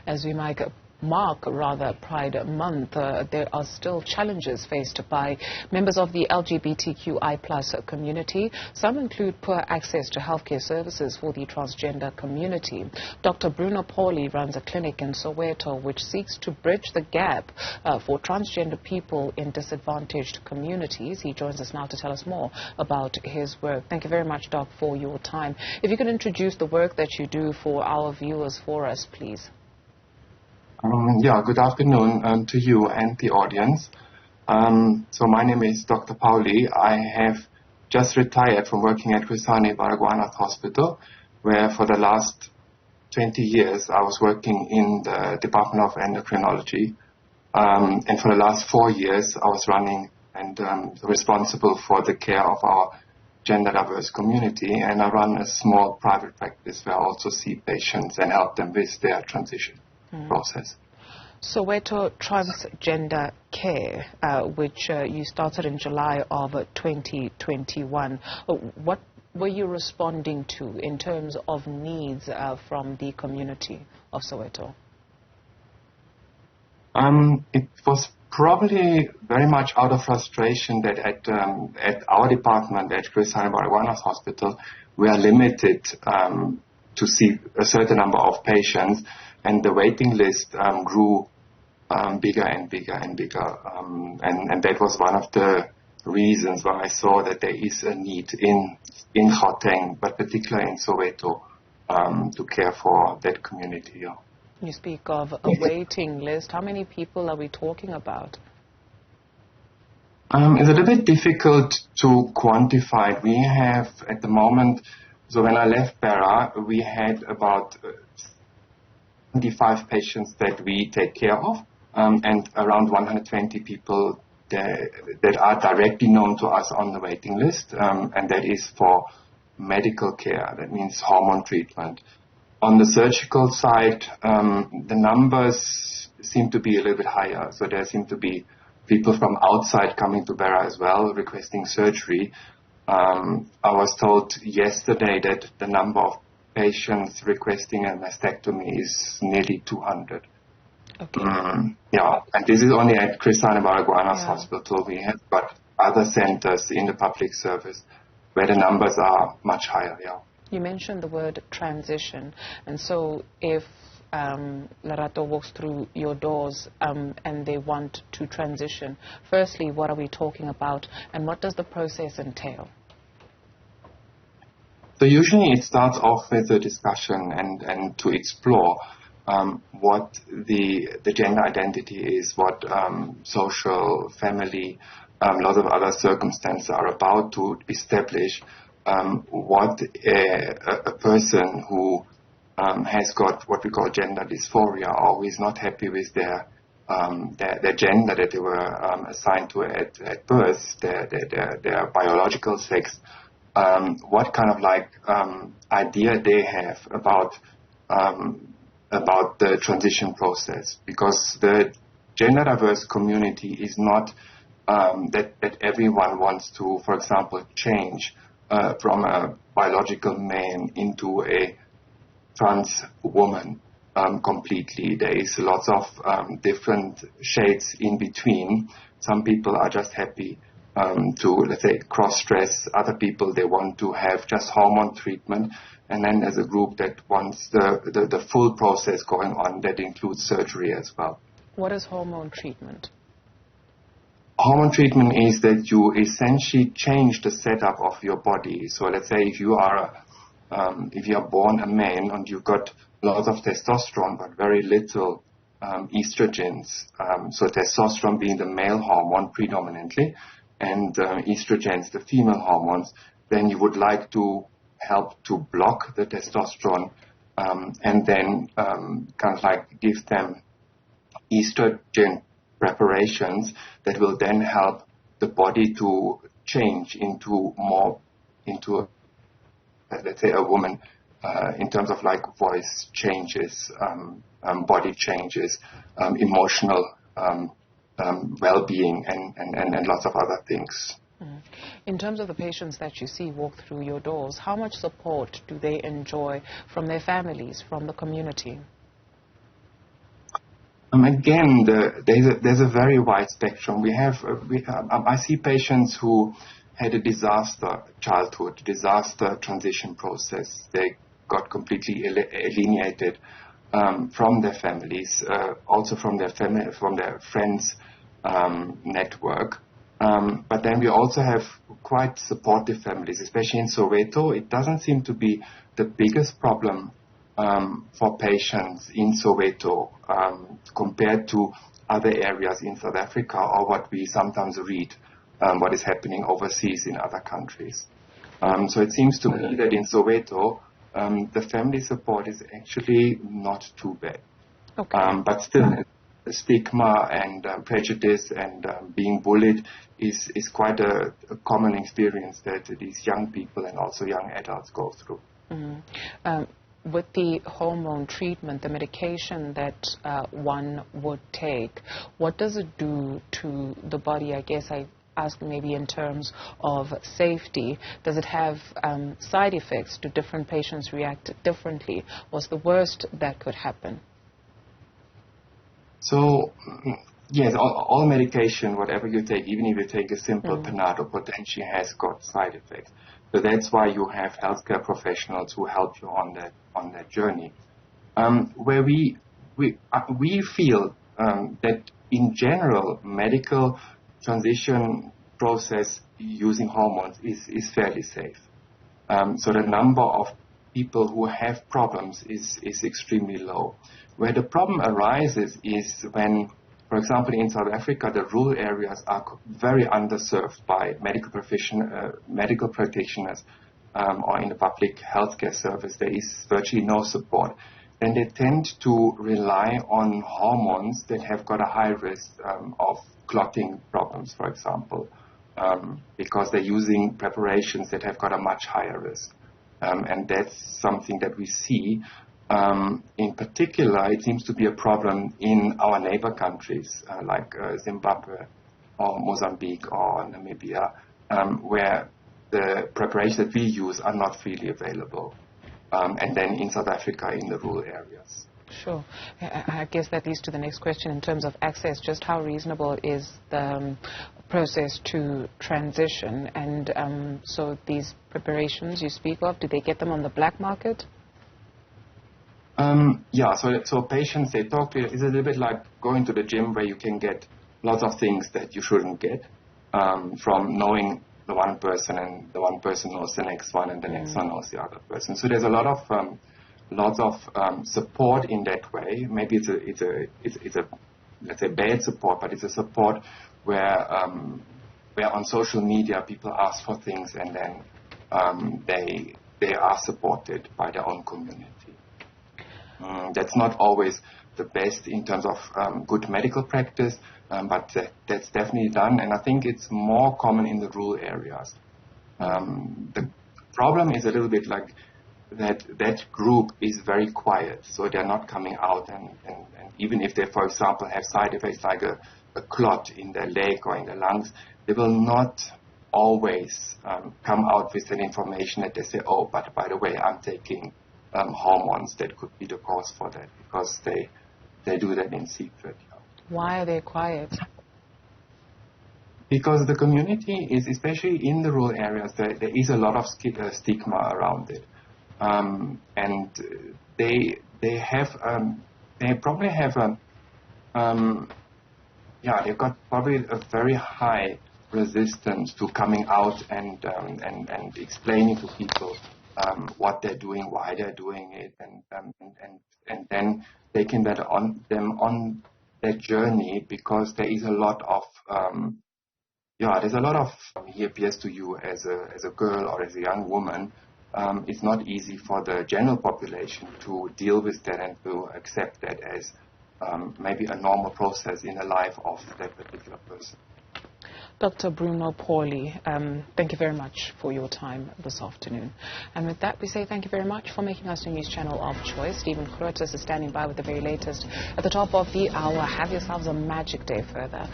As we mark Pride Month, there are still challenges faced by members of the LGBTQI PLUS community. Some include poor access to healthcare services for the transgender community. Dr. Bruno Pauly runs a clinic in Soweto which seeks to bridge the gap for transgender people in disadvantaged communities. He joins us now to tell us more about his work. Thank you very much, Doc, for your time. If you could introduce the work that you do for our viewers for us, please. Good afternoon to you and the audience. So my name is Dr. Pauly. I have just retired from working at Newzroom Afrika Hospital, where for the last 20 years I was working in the Department of Endocrinology. And for the last 4 years I was running and responsible for the care of our gender diverse community. And I run a small private practice where I also see patients and help them with their transition process. Soweto Transgender Care, which you started in July of 2021. What were you responding to in terms of needs from the community of Soweto? It was probably very much out of frustration that at our department at Newzroom Afrika Hospital, we are limited to see a certain number of patients. And the waiting list grew bigger and bigger and bigger. And that was one of the reasons why I saw that there is a need in Gauteng, but particularly in Soweto, to care for that community. Yeah. You speak of a waiting list. How many people are we talking about? It's a little bit difficult to quantify. We have at the moment, so when I left Barra, we had about 25 patients that we take care of, and around 120 people that are directly known to us on the waiting list, and that is for medical care. That means hormone treatment. On the surgical side, the numbers seem to be a little bit higher. So there seem to be people from outside coming to Barra as well, requesting surgery. I was told yesterday that the number of patients requesting a mastectomy is nearly 200. Okay. And this is only at Newzroom Afrika Hospital. We have got other centers in the public service where the numbers are much higher. Yeah. You mentioned the word transition, and so if Lerato walks through your doors and they want to transition, firstly, what are we talking about, and what does the process entail? So usually it starts off with a discussion and to explore what the gender identity is, what social, family, lots of other circumstances are about to establish what a person who has got what we call gender dysphoria, or who is not happy with their gender that they were assigned to at birth, their biological sex, what kind of idea they have about the transition process, because the gender diverse community is not that everyone wants to, for example, change from a biological man into a trans woman completely. There is lots of different shades in between. Some people are just happy to, let's say, cross-dress. Other people, they want to have just hormone treatment. And then there's a group that wants the full process going on that includes surgery as well. What is hormone treatment? Hormone treatment is that you essentially change the setup of your body. So let's say if you are born a man and you've got lots of testosterone but very little estrogens, so testosterone being the male hormone predominantly, and estrogens the female hormones, then you would like to help to block the testosterone and then kind of like give them estrogen preparations that will then help the body to change into let's say a woman in terms of like voice changes, body changes, emotional well-being and lots of other things. In terms of the patients that you see walk through your doors, how much support do they enjoy from their families, from the community? Again, there's a very wide spectrum. I see patients who had a disaster childhood, disaster transition process. They got completely alienated from their families, also from their friends' network. But then we also have quite supportive families, especially in Soweto. It doesn't seem to be the biggest problem for patients in Soweto compared to other areas in South Africa, or what we sometimes read, what is happening overseas in other countries. So it seems to me that in Soweto, the family support is actually not too bad. Okay. But still, stigma and prejudice and being bullied is quite a common experience that these young people and also young adults go through. Mm-hmm. With the hormone treatment, the medication that one would take, what does it do to the body? I guess I ask maybe in terms of safety. Does it have side effects? Do different patients react differently? What's the worst that could happen? So, yes, all medication, whatever you take, even if you take a simple Panado, potentially has got side effects. So that's why you have healthcare professionals who help you on that journey. Where we feel that in general, medical transition process using hormones is fairly safe. So the number of people who have problems is extremely low. Where the problem arises is when, for example, in South Africa, the rural areas are very underserved by medical practitioners or in the public healthcare service. There is virtually no support. And they tend to rely on hormones that have got a high risk of clotting problems, for example, because they're using preparations that have got a much higher risk. And that's something that we see. In particular, it seems to be a problem in our neighbor countries like Zimbabwe or Mozambique or Namibia, where the preparations that we use are not freely available. And then in South Africa, in the rural areas. Sure. I guess that leads to the next question in terms of access. Just how reasonable is the process to transition? And so these preparations you speak of, do they get them on the black market? Yeah, so patients, they talk to you, it's a little bit like going to the gym where you can get lots of things that you shouldn't get from knowing the one person, and the one person knows the next one, and the next one knows the other person. So there's a lot of lots of support in that way. Maybe it's a let's say bad support, but it's a support where on social media people ask for things and then they are supported by their own community. That's not always the best in terms of good medical practice, but that's definitely done, and I think it's more common in the rural areas. The problem is a little bit like that group is very quiet, so they're not coming out, and even if they, for example, have side effects like a clot in their leg or in their lungs, they will not always come out with that information that they say, oh, but by the way, I'm taking hormones that could be the cause for that, because they do that in secret. Why are they quiet? Because the community is, especially in the rural areas, there is a lot of stigma around it, and they probably have they've got probably a very high resistance to coming out and explaining to people what they're doing, why they're doing it, and then taking them on their journey, because there is a lot of there's a lot of he appears to you as a girl or as a young woman. It's not easy for the general population to deal with that and to accept that as maybe a normal process in the life of that particular person. Dr. Bruno Pauly, thank you very much for your time this afternoon. And with that, we say thank you very much for making us your news channel of choice. Stephen Groothuis is standing by with the very latest at the top of the hour. Have yourselves a magic day further.